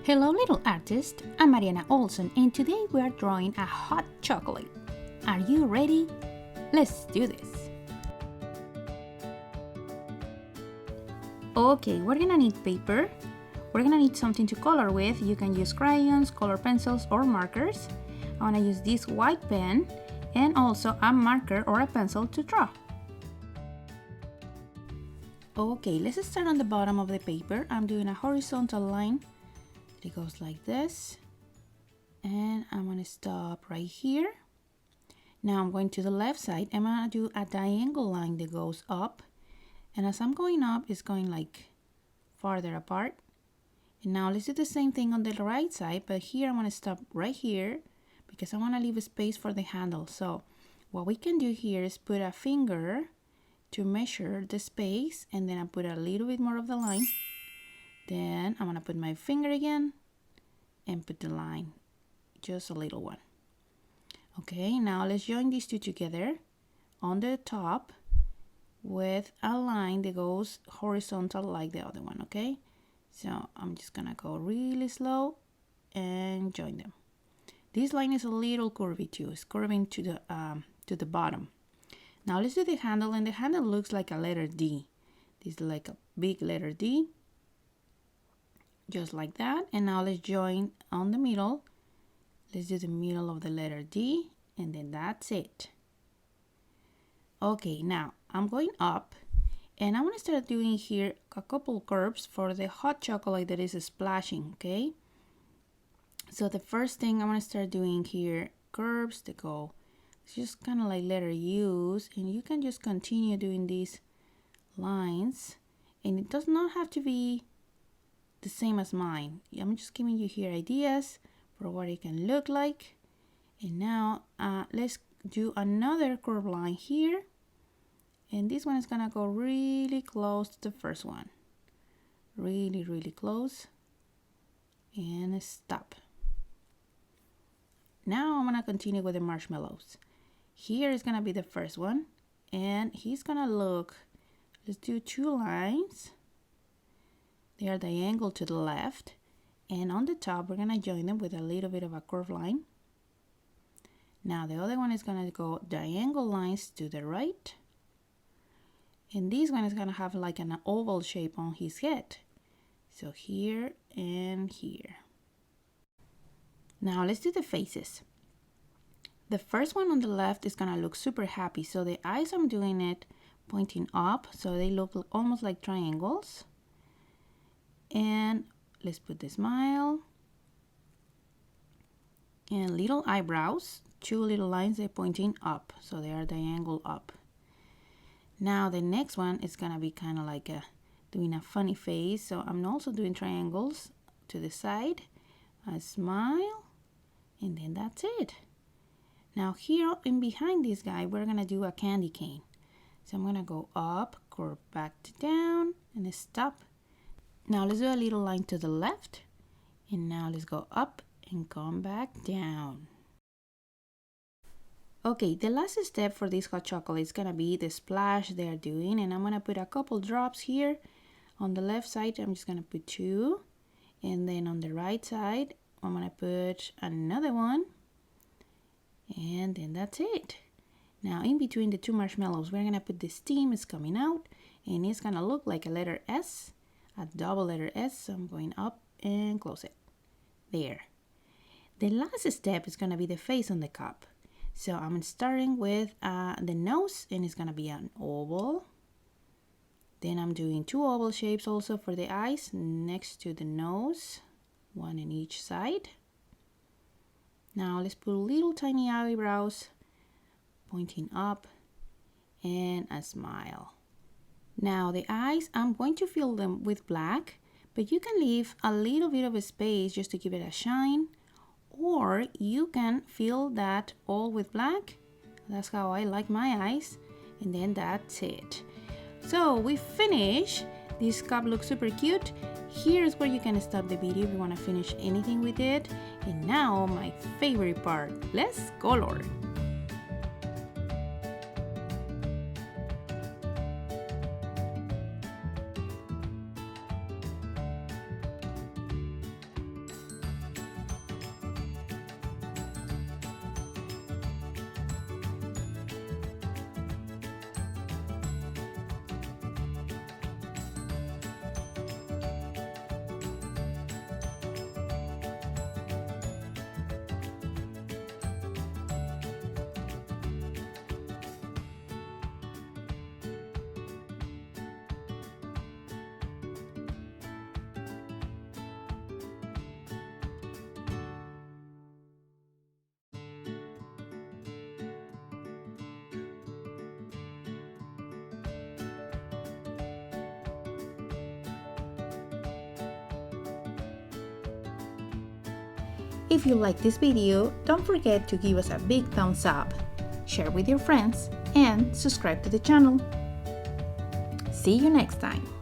Hello little artist, I'm Mariana Olson and today we are drawing a hot chocolate. Are you ready? Let's do this. Okay, we're gonna need paper. We're gonna need something to color with. You can use crayons, color pencils, or markers. I wanna use this white pen and also a marker or a pencil to draw. Okay, let's start on the bottom of the paper. I'm doing a horizontal line. It goes like this, and I'm gonna stop right here. Now I'm going to the left side. I'm gonna do a diagonal line that goes up, and as I'm going up, it's going like farther apart. And now let's do the same thing on the right side, but here I'm gonna stop right here because I want to leave a space for the handle. So what we can do here is put a finger to measure the space, and then I put a little bit more of the line. Then I'm gonna put my finger again and put the line, just a little one. Okay, now let's join these two together on the top with a line that goes horizontal like the other one, okay? So I'm just gonna go really slow and join them. This line is a little curvy too, it's curving to the bottom. Now let's do the handle, and the handle looks like a letter D. This is like a big letter D. Just like that. And now let's join on the middle. Let's do the middle of the letter D, and then that's it. Okay, now I'm going up, and I'm going to start doing here a couple curves for the hot chocolate that is splashing, okay? So the first thing I'm going to start doing here, curves that go, it's just kind of like letter U's, and you can just continue doing these lines, and it does not have to be the same as mine. I'm just giving you here ideas for what it can look like. And now let's do another curved line here, and this one is gonna go really close to the first one, really close, and stop. Now I'm gonna continue with the marshmallows. Here is gonna be the first one, and he's gonna look, let's do two lines. They are diagonal to the left, and on the top we're gonna join them with a little bit of a curved line. Now the other one is gonna go diagonal lines to the right, and this one is gonna have like an oval shape on his head. So here and here. Now let's do the faces. The first one on the left is gonna look super happy, so the eyes, I'm doing it pointing up so they look almost like triangles. And let's put the smile and little eyebrows, two little lines, they're pointing up, so they are diagonal up. Now the next one is gonna be kind of like doing a funny face, so I'm also doing triangles to the side, a smile, and then that's it. Now here in behind this guy, we're gonna do a candy cane. So I'm gonna go up, curve back to down, and stop. Now let's do a little line to the left, and now let's go up and come back down. Okay, the last step for this hot chocolate is gonna be the splash they're doing, and I'm gonna put a couple drops here. On the left side, I'm just gonna put two, and then on the right side, I'm gonna put another one, and then that's it. Now in between the two marshmallows, we're gonna put the steam is coming out, and it's gonna look like a letter S. A double letter S, so I'm going up and close it. There. The last step is gonna be the face on the cup. So I'm starting with the nose, and it's gonna be an oval. Then I'm doing two oval shapes also for the eyes next to the nose, one in each side. Now let's put little tiny eyebrows pointing up and a smile. Now the eyes, I'm going to fill them with black, but you can leave a little bit of a space just to give it a shine, or you can fill that all with black. That's how I like my eyes, and then that's it. So we finish. This cup looks super cute. Here's where you can stop the video if you want to finish anything with it. And now my favorite part, let's color. If you like this video, don't forget to give us a big thumbs up, share with your friends, and subscribe to the channel. See you next time.